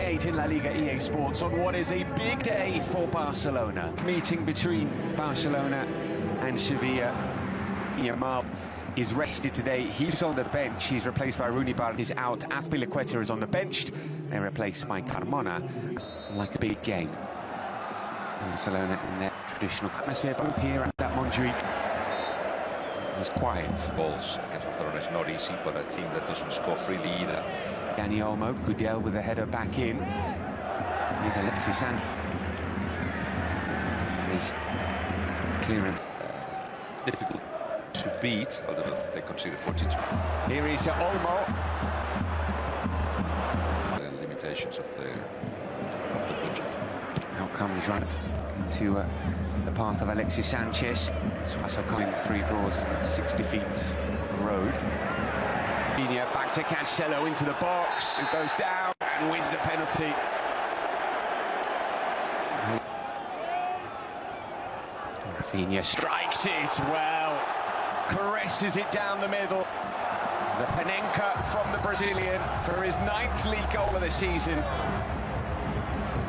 28 in La Liga EA Sports on what is a big day for Barcelona. Meeting between Barcelona and Sevilla. Yamal is rested today. He's on the bench. He's replaced by Rooney. Is out. Azpilicueta is on the bench. They're replaced by Carmona. Like a big game. Barcelona in their traditional atmosphere, both here and at Montjuic. It was quiet. Goals against Barcelona is not easy, but a team that doesn't score freely either. Dani Olmo, Gudel with a header back in. Here's Alexis Sanchez. His clearance. Difficult to beat, although they conceded 42. Here is Olmo. The limitations of the budget. Out comes right into the path of Alexis Sanchez. Suazo Collins, 3 draws and 6 defeats on the road. Rafinha back to Cancelo into the box. It goes down and wins the penalty. Rafinha strikes it well. Caresses it down the middle. The Panenka from the Brazilian for his 9th league goal of the season.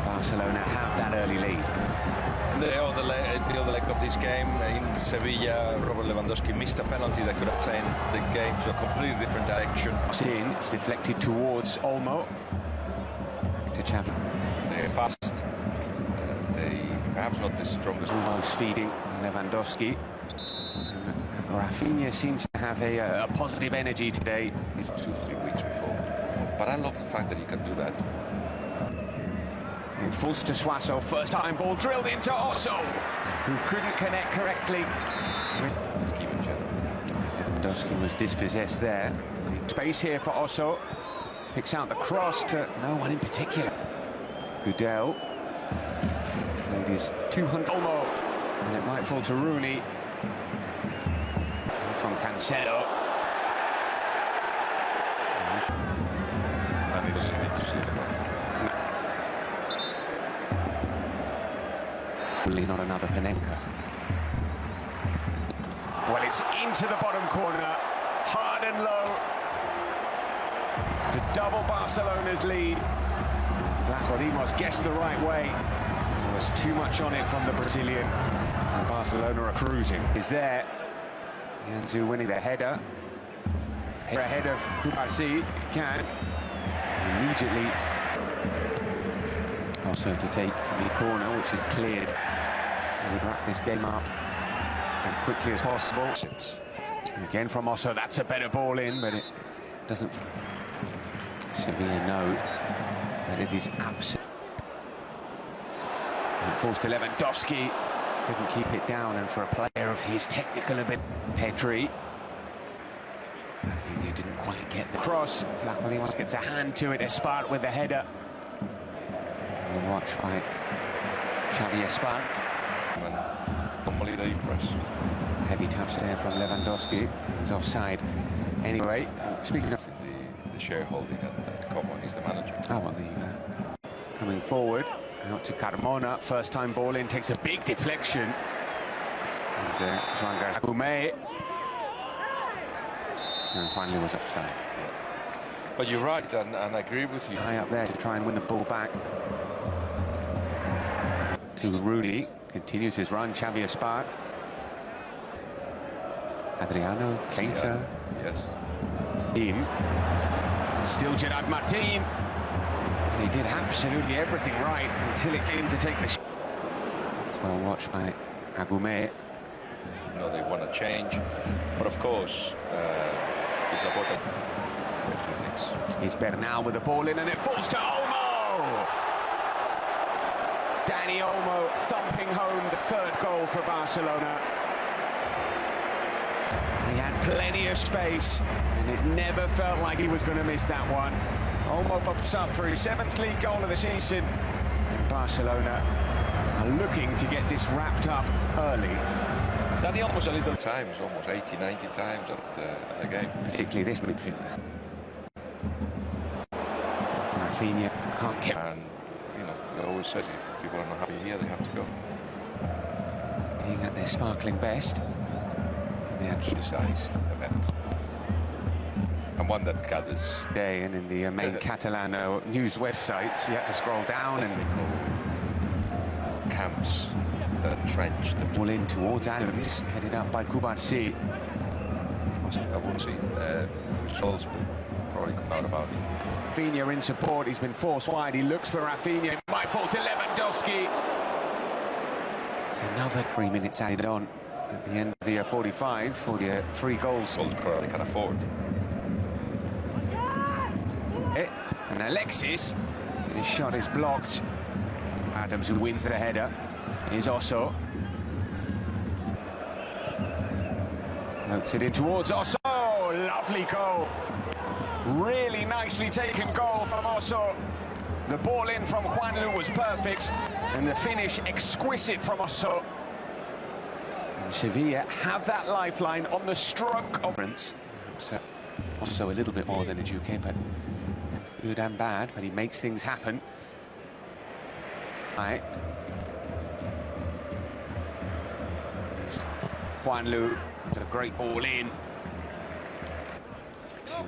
Barcelona have that early lead. The other leg of this game in Sevilla, Robert Lewandowski missed a penalty that could have taken the game to a completely different direction. It's deflected towards Olmo. Back to Xavi. They're fast. They perhaps not the strongest. Almost feeding Lewandowski. Rafinha seems to have a positive energy today. It's 2-3 weeks before. But I love the fact that you can do that. It falls to Suazo, first time ball drilled into Osso, who couldn't connect correctly. Lewandowski was dispossessed there. Space here for Osso. Picks out the cross to no one in particular. Gudel played his 200 Olmo, and it might fall to Rooney. And from Cancelo. And he doesn't need to see the Not another Panenka. Well, it's into the bottom corner, hard and low, to double Barcelona's lead. Vlachodimos guessed the right way. There was too much on it from the Brazilian. And Barcelona are cruising. Is there. Yanzu winning the header. Ahead of Kubarsi. Can. Immediately. Also to take the corner, which is cleared. We would wrap this game up as quickly as possible. And again from Osso, that's a better ball in, but it doesn't. Sevilla know that it is absolute. And it falls to Lewandowski. Couldn't keep it down, and for a player of his technical ability, Pedri. Rafinha didn't quite get the cross. Vlachodimos gets a hand to it. Espart with the header. Well watched by Xavi Espart. Normally they press. Heavy touch there from Lewandowski. He's offside. Anyway, speaking of the shareholding at Common, he's the manager. Oh, well, there you go. Coming forward, out to Carmona. First time ball in, takes a big deflection. And Agumet. And finally was offside. Yeah. But you're right, and I agree with you. High up there to try and win the ball back. To Rooney. Continues his run, Xavi Espart. Adriano, Keita. Yes. In. Still Gerard Martin. He did absolutely everything right until it came to take the shot. It's well watched by Agumet. You know, they want to change. But of course, if Laporta Here's Bernal with the ball in, and it falls to Olmo! Dani Olmo thumping home the 3rd goal for Barcelona. He had plenty of space, and it never felt like he was going to miss that one. Olmo pops up for his 7th league goal of the season. And Barcelona are looking to get this wrapped up early. Dani almost a little times, almost 80, 90 times at the game. Particularly this midfielder. Rafinha can't get... And it always says if people are not happy here, they have to go. Being at their sparkling best. They are criticized event. And one that gathers. Day and in the main Catalan news websites, you had to scroll down and Camps, the trench, the all in towards Adams, headed up by Kubarsi. I would see results will probably come out about. Rafinha in support, he's been forced wide, he looks for Rafinha, it might fall to Lewandowski. It's another 3 minutes added on at the end of the 45 for the 3 goals. Well, they can afford. And Alexis, his shot is blocked. Adams, who wins the header, is Osso. Floats it in towards Osso. Lovely goal. Really nicely taken goal from Osso. The ball in from Juanlu was perfect, and the finish exquisite from Osso. And Sevilla have that lifeline on the stroke of Perhaps Osso a little bit more than Ajuke, but good and bad, but he makes things happen. Right. Juanlu, it's a great ball in.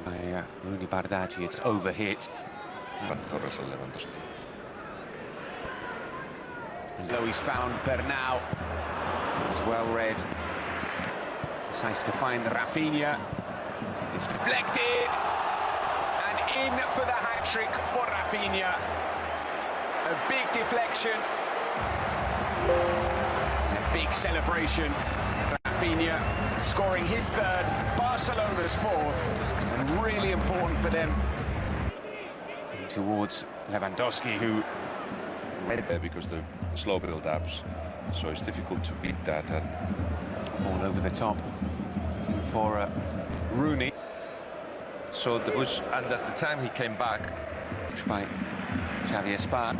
By Rooney Bardghji, it's overhit. Torres and Lewandowski. Low, he's found Bernal. It was well read. Decides to find Rafinha. It's deflected. And in for the hat-trick for Rafinha. A big deflection. And a big celebration. Rafinha scoring his 3rd, Barcelona's 4th, and really important for them. And towards Lewandowski, who Read there because the slow build-ups, so it's difficult to beat that. And all over the top for Rooney. so there was, and at the time he came back, Pushed by Xavier Spar.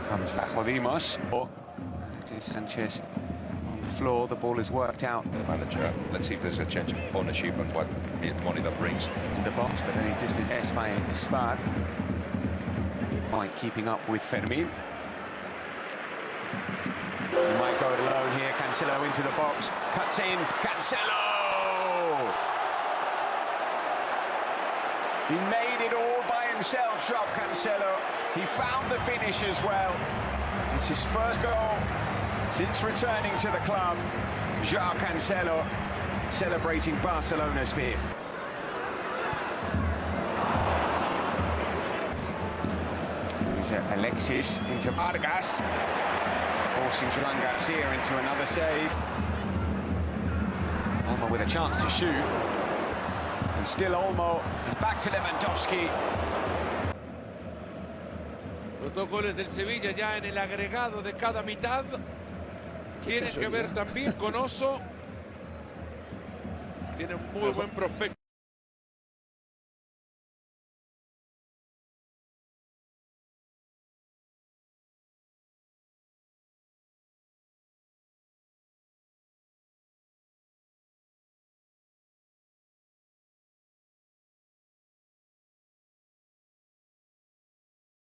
Comes Vajodimos. Sanchez on the floor. The ball is worked out. the manager. Let's see if there's a change of ownership and what money that brings To the box, but then he's dispossessed by Spar. Mike keeping up with Fermin. He might go it alone here. Cancelo into the box. Cuts in. Cancelo! He made it all by himself, João Cancelo. He found the finish as well. It's his first goal since returning to the club. João Cancelo celebrating Barcelona's 5th. Here's Alexis into Vargas, forcing Joan Garcia into another save. Olmo with a chance to shoot. And still Olmo, and back to Lewandowski. Los 2 goles del Sevilla ya en el agregado de cada mitad. Tienen que ver también con Osso. Tiene un muy buen prospecto.